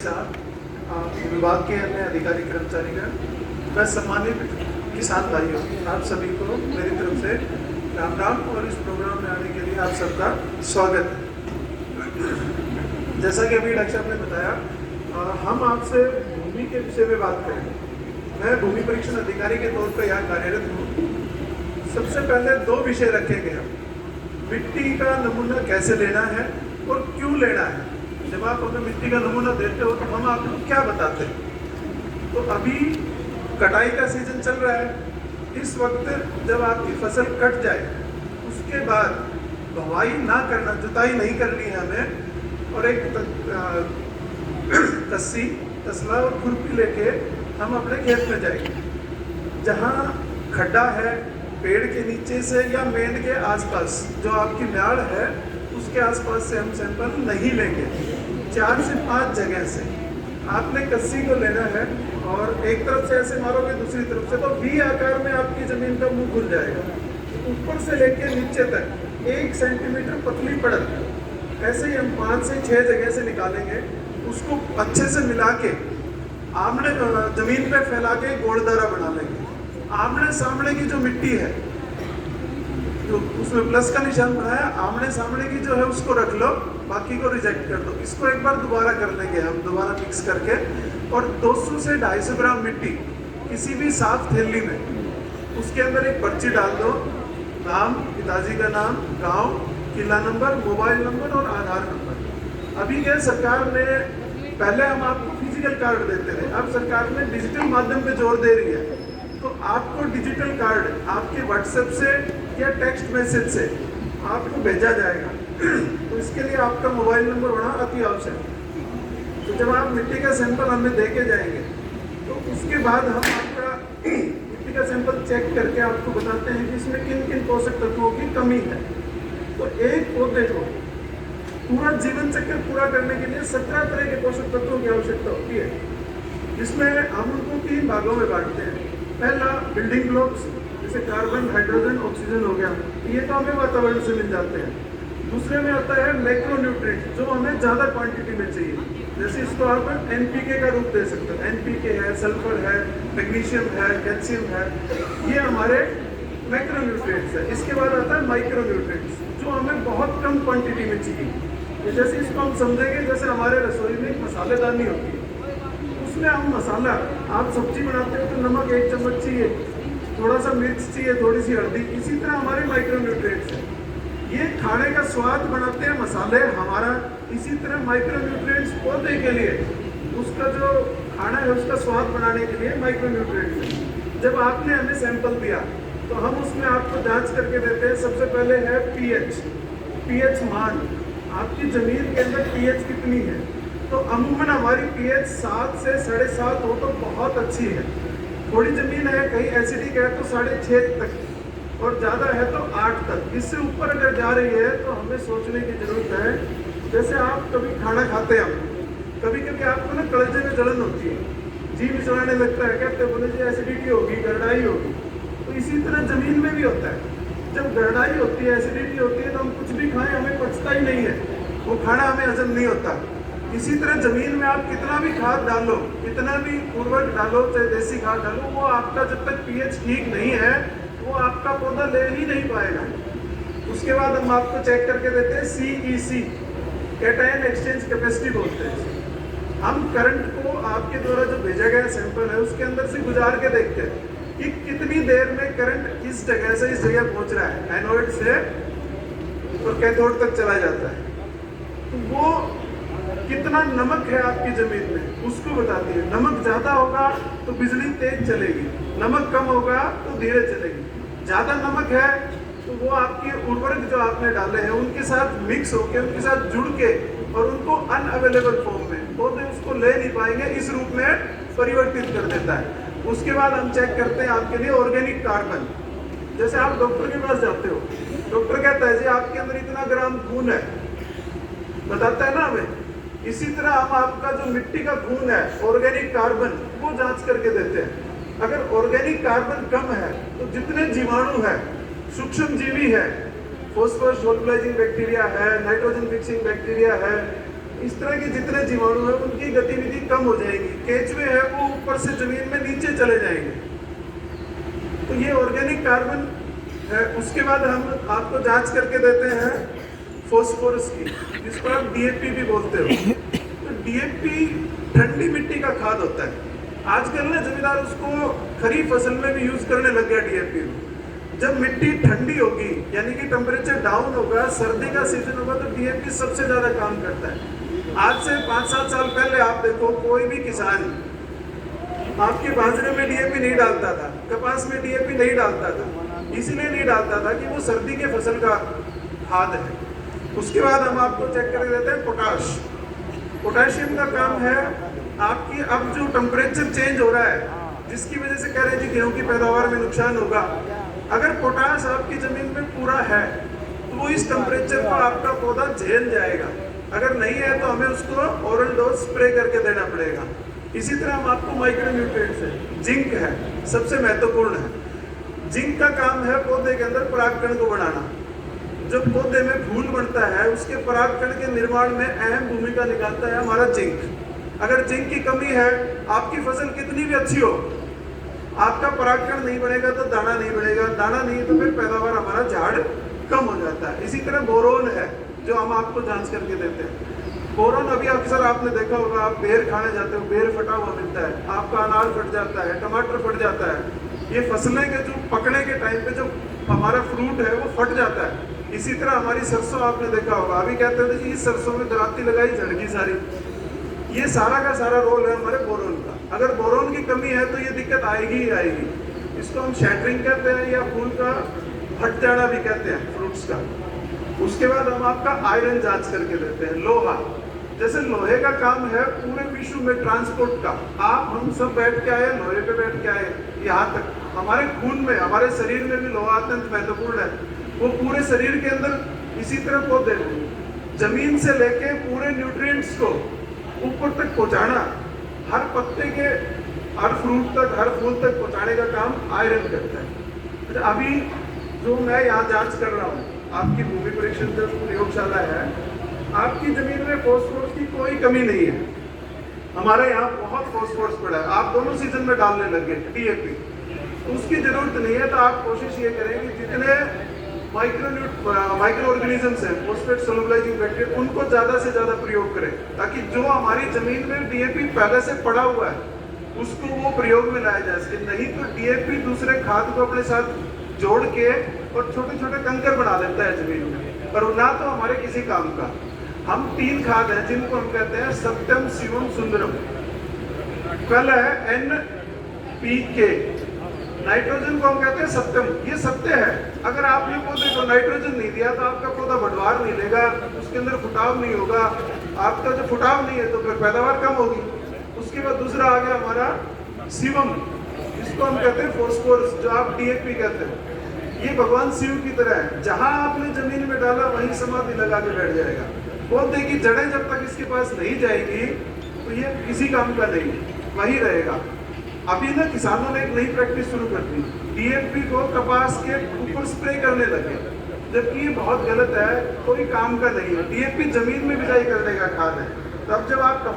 विभाग के अन्य अधिकारी कर्मचारीगण, मैं सम्मानित किसान भाइयों, आप सभी को मेरी तरफ से राम राम और इस प्रोग्राम में आने के लिए आप सबका स्वागत है। जैसा कि अभी डॉक्टर साहब ने बताया, हम आपसे भूमि के विषय में बात करेंगे। मैं भूमि परीक्षण अधिकारी के तौर पर यहाँ कार्यरत हूँ। सबसे पहले दो विषय रखेंगे हम, मिट्टी का नमूना कैसे लेना है और क्यों लेना है। जब आप हमें मिट्टी का नमूना देते हो तो हम आपको क्या बताते हैं। तो अभी कटाई का सीजन चल रहा है। इस वक्त जब आपकी फसल कट जाए उसके बाद बवाई ना करना, जुताई नहीं करनी है हमें, और एक कस्सी, तसला और खुरपी लेके हम अपने खेत में जाएंगे। जहाँ खड्डा है, पेड़ के नीचे से या मेन के आसपास जो आपकी म्याड़ है उसके आसपास से हम सैंपल नहीं लेंगे। 4 से 5 जगह से आपने कस्सी को लेना है और एक तरफ से ऐसे मारोगे, दूसरी तरफ से, तो वी आकार में आपकी ज़मीन का मुंह खुल जाएगा। ऊपर से लेके नीचे तक 1 सेंटीमीटर पतली पड़त ऐसे ही हम 5 से 6 जगह से निकालेंगे। उसको अच्छे से मिला के आमने ज़मीन पे फैला के गोलदारा बना लेंगे। आमने सामने की जो मिट्टी है, तो उसमें प्लस का निशान बनाया, आमने सामने की जो है उसको रख लो, बाकी को रिजेक्ट कर दो। इसको एक बार दोबारा कर लेंगे हम, दोबारा मिक्स करके, और 200 से 250 ग्राम मिट्टी किसी भी साफ थैली में, उसके अंदर एक पर्ची डाल दो, नाम, पिताजी का नाम, गांव, किला नंबर, मोबाइल नंबर और आधार नंबर। अभी क्या सरकार ने, पहले हम आपको फिजिकल कार्ड देते थे, अब सरकार ने डिजिटल माध्यम पे जोर दे रही है। तो आपको डिजिटल कार्ड आपके व्हाट्सएप से या टेक्स्ट मैसेज से आपको भेजा जाएगा। तो इसके लिए आपका मोबाइल नंबर होना अति आवश्यक है। तो जब आप मिट्टी का सैंपल हमें दे के जाएंगे तो उसके बाद हम आपका मिट्टी का सैंपल चेक करके आपको बताते हैं कि इसमें किन किन पोषक तत्वों की कमी है। तो एक पौधे को पूरा जीवन चक्र पूरा करने के लिए 17 तरह के पोषक तत्वों की आवश्यकता होती है, जिसमें हम उनको 3 भागों में बांटते हैं। पहला बिल्डिंग ब्लॉक्स, जैसे कार्बन, हाइड्रोजन, ऑक्सीजन हो गया, ये तो हमें वातावरण से मिल जाते हैं। दूसरे में आता है मैक्रोन्यूट्रिएंट, जो हमें ज़्यादा क्वांटिटी में चाहिए, जैसे इसको आप एनपीके का रूप दे सकते हो। एनपीके है, सल्फर है, मैग्नीशियम है, कैल्शियम है, ये हमारे मैक्रोन्यूट्रिएंट्स है। इसके बाद आता है माइक्रोन्यूट्रिएंट्स, जो हमें बहुत कम क्वांटिटी में चाहिए। जैसे इसको हम समझेंगे जैसे हमारे रसोई में एक मसालेदानी होती है, उसमें हम मसाला, आप सब्जी बनाते हो तो नमक 1 चम्मच चाहिए, थोड़ा सा मिर्च चाहिए, थोड़ी सी हल्दी। इसी तरह हमारे माइक्रोन्यूट्रिएंट्स हैं, ये खाने का स्वाद बनाते हैं मसाले हमारा। इसी तरह माइक्रोन्यूट्रिएंट्स पौधे के लिए, उसका जो खाना है उसका स्वाद बनाने के लिए माइक्रोन्यूट्रिएंट्स है। जब आपने हमें सैंपल दिया तो हम उसमें आपको जांच करके देते हैं। सबसे पहले है पीएच मान, आपकी ज़मीन के अंदर पीएच कितनी है। तो अमूमन हमारी पीएच 7 से 7.5 हो तो बहुत अच्छी है। थोड़ी ज़मीन है, कहीं एसिडिक है तो 6.5 तक, और ज़्यादा है तो 8 तक। इससे ऊपर अगर जा रही है तो हमें सोचने की ज़रूरत है। जैसे आप कभी खाना खाते हैं, कभी कभी आपको ना कलेजे में जलन होती है, जी मिचलाने लगता है, कहते बोले जी एसिडिटी होगी, गर्डाई होगी। तो इसी तरह ज़मीन में भी होता है, जब गर्डाई होती है, एसिडिटी होती है, तो हम कुछ भी खाएं हमें पचता ही नहीं है, वो खाना हमें हजम नहीं होता। इसी तरह ज़मीन में आप कितना भी खाद डालो, कितना भी उर्वरक डालो, चाहे देसी खाद डालो, वो आपका जब तक पीएच ठीक नहीं है वो आपका पौधा ले ही नहीं पाएगा। उसके बाद हम आपको चेक करके देते हैं CEC, कैटायन एक्सचेंज कैपेसिटी बोलते हैं। हम करंट को आपके द्वारा जो भेजा गया सैंपल है उसके अंदर से गुजार के देखते हैं कि कितनी देर में करंट इस जगह से इस जगह पहुंच रहा है, एनोड से और कैथोड तक चला जाता है। तो वो कितना नमक है आपकी ज़मीन में उसको बताती है। नमक ज़्यादा होगा तो बिजली तेज चलेगी, नमक कम होगा तो धीरे चलेगी। ज़्यादा नमक है तो वो आपके उर्वरक जो आपने डाले हैं उनके साथ मिक्स होकर, उनके साथ जुड़ के, और उनको अनअवेलेबल फॉर्म में पौधे उसको ले नहीं पाएंगे, इस रूप में परिवर्तित कर देता है। उसके बाद हम चेक करते हैं आपके लिए ऑर्गेनिक कार्बन। जैसे आप डॉक्टर के पास जाते हो, डॉक्टर कहता है जी आपके अंदर इतना ग्राम खून है, बताता है ना हमें। इसी तरह हम आपका जो मिट्टी का खून है, ऑर्गेनिक कार्बन, वो जांच करके देते हैं। अगर ऑर्गेनिक कार्बन कम है तो जितने जीवाणु है, सूक्ष्म जीवी है, फॉस्फोरस सोल्युलाइजिंग बैक्टीरिया है, नाइट्रोजन फिक्सिंग बैक्टीरिया है, इस तरह के जितने जीवाणु हैं उनकी गतिविधि कम हो जाएगी, केंचुए हैं वो ऊपर से जमीन में नीचे चले जाएंगे। तो ये ऑर्गेनिक कार्बन है। उसके बाद हम आपको जांच करके देते हैं फॉस्फोरस की, जिसको आप डीएपी भी बोलते हो। तो डीएपी ठंडी मिट्टी का खाद होता है। आजकल ना जमींदार उसको खरीफ फसल में भी यूज करने लग गया डीएपी को। जब मिट्टी ठंडी होगी यानी कि टेम्परेचर डाउन होगा, सर्दी का सीजन होगा, तो डीएपी सबसे ज्यादा काम करता है। आज से 5-7 साल पहले आप देखो, कोई भी किसान आपके बाजरे में डीएपी नहीं डालता था, कपास में डीएपी नहीं डालता था। इसलिए नहीं डालता था कि वो सर्दी के फसल का खाद है। उसके बाद हम आपको चेक करके देते हैं पोटाश। पोटाशियम का काम है आपकी, अब जो टेम्परेचर चेंज हो रहा है जिसकी वजह से कह रहे हैं जी गेहूं की पैदावार में नुकसान होगा, अगर पोटाश आपकी जमीन में पूरा है तो वो इस टेम्परेचर को आपका पौधा झेल जाएगा। अगर नहीं है तो हमें उसको ओरल डोज स्प्रे करके देना पड़ेगा। इसी तरह हम आपको माइक्रो न्यूट्रिएंट्स है, जिंक है, सबसे महत्वपूर्ण है। जिंक का काम है पौधे के अंदर परागकण को बढ़ाना। जब पौधे में फूल बनता है उसके परागकण के निर्माण में अहम भूमिका निभाता है हमारा जिंक। अगर जिंक की कमी है, आपकी फसल कितनी भी अच्छी हो, आपका परागकण नहीं बढ़ेगा तो दाना नहीं बढ़ेगा, दाना नहीं तो फिर पैदावार हमारा झाड़ कम हो जाता है। इसी तरह बोरोन है जो हम आपको जांच करके देते हैं। बोरोन अभी अक्सर आपने देखा होगा, आप बेर खाने जाते हो, बेर फटा हुआ मिलता है, आपका अनार फट जाता है, टमाटर फट जाता है। ये फसलें के जो पकने के टाइम पे जो हमारा फ्रूट है वो फट जाता है। इसी तरह हमारी सरसों आपने देखा होगा, अभी कहते थे इस सरसों में दराती लगाई झड़ गई सारी। ये सारा का सारा रोल है हमारे बोरोन का। अगर बोरोन की कमी है तो ये दिक्कत आएगी ही आएगी। इसको हम शैटरिंग कहते हैं या फूल का फट जाना भी कहते हैं, फ्रूट्स का। उसके बाद हम आपका आयरन जांच करके देते हैं। लोहा, जैसे लोहे का काम है पूरे विश्व में ट्रांसपोर्ट का। आप हम सब बैठ के आए, लोहे पे बैठ के आए, यहाँ तक हमारे खून में, हमारे शरीर में भी लोहा अत्यंत महत्वपूर्ण है। वो पूरे शरीर के अंदर इसी तरह पौधे जमीन से लेके पूरे न्यूट्रिएंट्स को ऊपर तक पहुंचाना, हर पत्ते के हर फ्रूट तक, हर फूल तक पहुंचाने का काम आयरन करता है। अभी जो मैं यहाँ जांच कर रहा हूँ, आपकी भूमि परीक्षण जो प्रयोगशाला है, आपकी जमीन में फॉस्फोरस की कोई कमी नहीं है। हमारे यहाँ बहुत फॉस्फोरस पड़ा है, आप दोनों सीजन में डालने लगे डीएपी, उसकी जरूरत नहीं है। तो आप कोशिश ये करें कि जितने माइक्रो ऑर्गेनिजम्स हैं, फॉस्फेट सोलुबलाइजिंग बैक्टीरिया, उनको ज़्यादा से ज़्यादा प्रयोग करें, ताकि जो हमारी जमीन में डीएपी पहले से पड़ा हुआ है उसको वो प्रयोग में लाया जा सके। नहीं तो डीएपी दूसरे खाद को अपने साथ जोड़ के और छोटे छोटे कंकर बना देता है जमीन में, पर ना तो हमारे किसी काम का। हम 3 खाद हैं जिनको हम कहते हैं सत्यम, शिवम, सुंदरम। पहला है NPK, नाइट्रोजन को हम कहते हैं सत्यम, ये सत्य है। अगर आपने पौधे को नाइट्रोजन नहीं दिया तो आपका पौधा बढ़वार नहीं लेगा, उसके अंदर फुटाव नहीं होगा। आपका जो फुटाव नहीं है तो फिर पैदावार कम होगी। उसके बाद दूसरा आ गया हमारा शिवम, इसको हम कहते हैं फॉस्फोरस, जो आप डीएपी कहते हैं। ये भगवान शिव की तरह है, जहां आपने जमीन में डाला वहीं समाधि लगा के बैठ जाएगा। पौधे की जड़ें जब तक इसके पास नहीं जाएगी तो ये किसी काम का नहीं, वही रहेगा। अभी ना किसानों ने एक नई प्रैक्टिस शुरू कर दी, डीएपी को कपास के ऊपर स्प्रे करने लगे, जबकि ये बहुत गलत है, कोई काम का नहीं है। डीएपी जमीन में बिजाई करने का खाद है। तब जब आप कपास